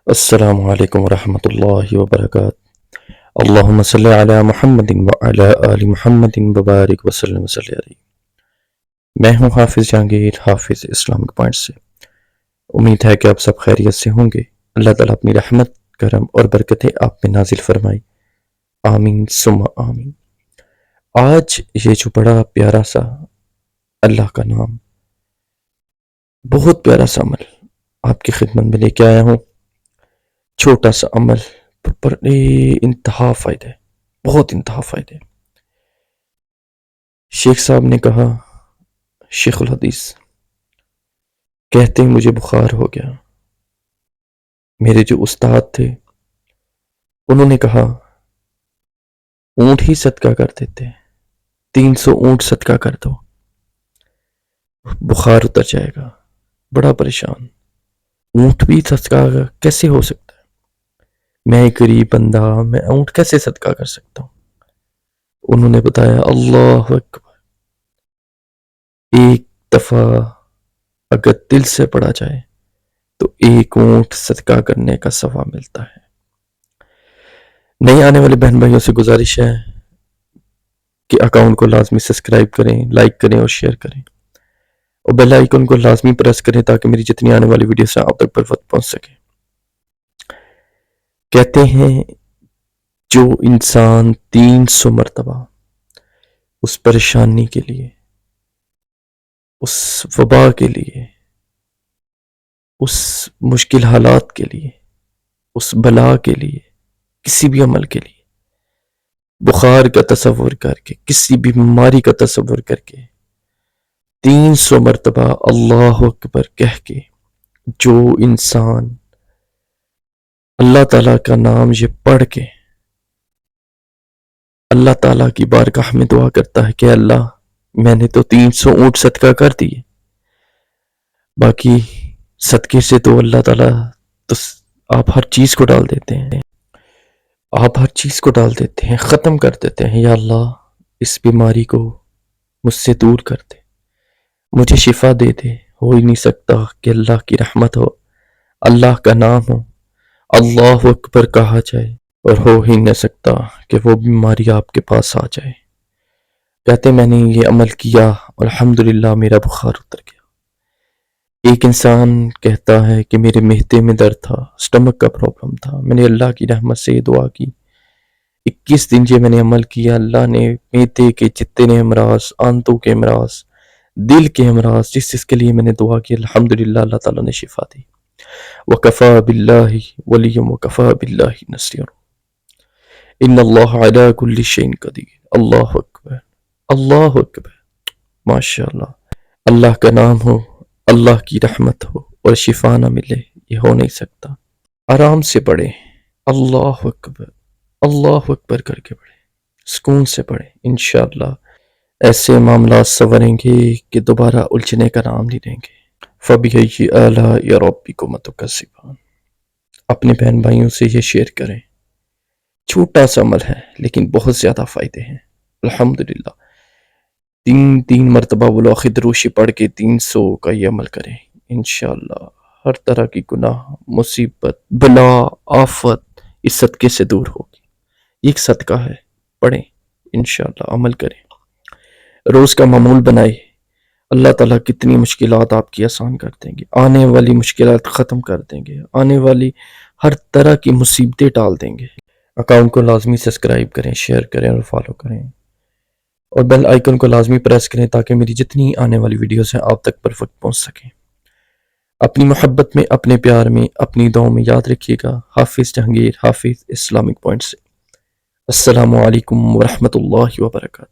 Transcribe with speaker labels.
Speaker 1: السلام علیکم ورحمۃ اللہ وبرکاتہ۔ اللہم صلی علی محمد وعلی آل محمد وبارک وسلم صلی علیہ۔ میں ہوں حافظ جہانگیر، حافظ اسلامک پوائنٹ سے۔ امید ہے کہ آپ سب خیریت سے ہوں گے۔ اللہ تعالیٰ اپنی رحمت، کرم اور برکتیں آپ پہ نازل فرمائی، آمین ثم آمین۔ آج یہ جو بڑا پیارا سا اللہ کا نام، بہت پیارا سا عمل آپ کی خدمت میں لے کے آیا ہوں۔ چھوٹا سا عمل پر انتہا فائدے، بہت انتہا فائدے۔ شیخ صاحب نے کہا، شیخ الحدیث کہتے ہیں مجھے بخار ہو گیا۔ میرے جو استاد تھے انہوں نے کہا اونٹ ہی صدقہ کر دیتے، 300 اونٹ صدقہ کر دو، بخار اتر جائے گا۔ بڑا پریشان، اونٹ بھی صدقہ کیسے ہو سکتا ہے؟ میں ایک غریب بندہ، میں اونٹ کیسے صدقہ کر سکتا ہوں؟ انہوں نے بتایا اللہ اکبر، ایک دفعہ اگر دل سے پڑھا جائے تو ایک اونٹ صدقہ کرنے کا ثواب ملتا ہے۔ نئے آنے والے بہن بھائیوں سے گزارش ہے کہ اکاؤنٹ کو لازمی سبسکرائب کریں، لائک کریں اور شیئر کریں، اور بیل آئیکن کو لازمی پریس کریں تاکہ میری جتنی آنے والی ویڈیوز ہیں آپ تک پر وقت پہنچ سکے۔ کہتے ہیں جو انسان 300 مرتبہ اس پریشانی کے لیے، اس وبا کے لیے، اس مشکل حالات کے لیے، اس بلا کے لیے، کسی بھی عمل کے لیے بخار کا تصور کر کے، کسی بھی بیماری کا تصور کر کے 300 مرتبہ اللہ اکبر کہہ کے جو انسان اللہ تعالیٰ کا نام یہ پڑھ کے اللہ تعالیٰ کی بارگاہ میں دعا کرتا ہے کہ اللہ میں نے تو 300 اونٹ صدقہ کر دیے، باقی صدقے سے تو اللہ تعالیٰ تو آپ ہر چیز کو ڈال دیتے ہیں، آپ ہر چیز کو ڈال دیتے ہیں، ختم کر دیتے ہیں۔ یا اللہ اس بیماری کو مجھ سے دور کر دے، مجھے شفا دے دے۔ ہو ہی نہیں سکتا کہ اللہ کی رحمت ہو، اللہ کا نام ہو، اللہ اکبر کہا جائے، اور ہو ہی نہ سکتا کہ وہ بیماری آپ کے پاس آ جائے۔ کہتے میں نے یہ عمل کیا، الحمدللہ میرا بخار اتر گیا۔ ایک انسان کہتا ہے کہ میرے معدے میں درد تھا، سٹمک کا پرابلم تھا، میں نے اللہ کی رحمت سے یہ دعا کی، 21 دن یہ میں نے عمل کیا، اللہ نے معدے کے جتنے امراض، آنتوں کے امراض، دل کے امراض، جس کے لیے میں نے دعا کی، الحمدللہ اللہ تعالیٰ نے شفا دی۔ وَكَفَى بِاللَّهِ وَلِيًّا وَكَفَى بِاللَّهِ نَصِيرًا ان اللہ علی کل شیء قدیر۔ اللہ اکبر، اللہ اکبر، ماشاءاللہ۔ اللہ کا نام ہو، اللہ کی رحمت ہو اور شفا نہ ملے، یہ ہو نہیں سکتا۔ آرام سے پڑھیں، اللہ اکبر کر کے پڑھیں، سکون سے پڑھیں، انشاءاللہ ایسے معاملات سنوریں گے کہ دوبارہ الجھنے کا نام نہیں لیں گے۔ فَبِأَيِّ آلَاءِ رَبِّكُمَا تُكَذِّبَانِ۔ اپنے بہن بھائیوں سے یہ شیئر کریں، چھوٹا سا عمل ہے لیکن بہت زیادہ فائدے ہیں۔ الحمدللہ 3 مرتبہ ولاخ دروشی پڑھ کے 300 کا یہ عمل کریں، انشاءاللہ ہر طرح کی گناہ، مصیبت، بلا، آفت اس صدقے سے دور ہوگی۔ یہ ایک صدقہ ہے، پڑھیں، انشاءاللہ عمل کریں، روز کا معمول بنائیں۔ اللہ تعالیٰ کتنی مشکلات آپ کی آسان کر دیں گے، آنے والی مشکلات ختم کر دیں گے، آنے والی ہر طرح کی مصیبتیں ٹال دیں گے۔ اکاؤنٹ کو لازمی سبسکرائب کریں، شیئر کریں اور فالو کریں، اور بیل آئیکن کو لازمی پریس کریں تاکہ میری جتنی آنے والی ویڈیوز ہیں آپ تک پر وقت پہنچ سکیں۔ اپنی محبت میں، اپنے پیار میں، اپنی دعاؤں میں یاد رکھیے گا۔ حافظ جہانگیر، حافظ اسلامک پوائنٹ سے۔ السلام علیکم ورحمۃ اللہ وبرکاتہ۔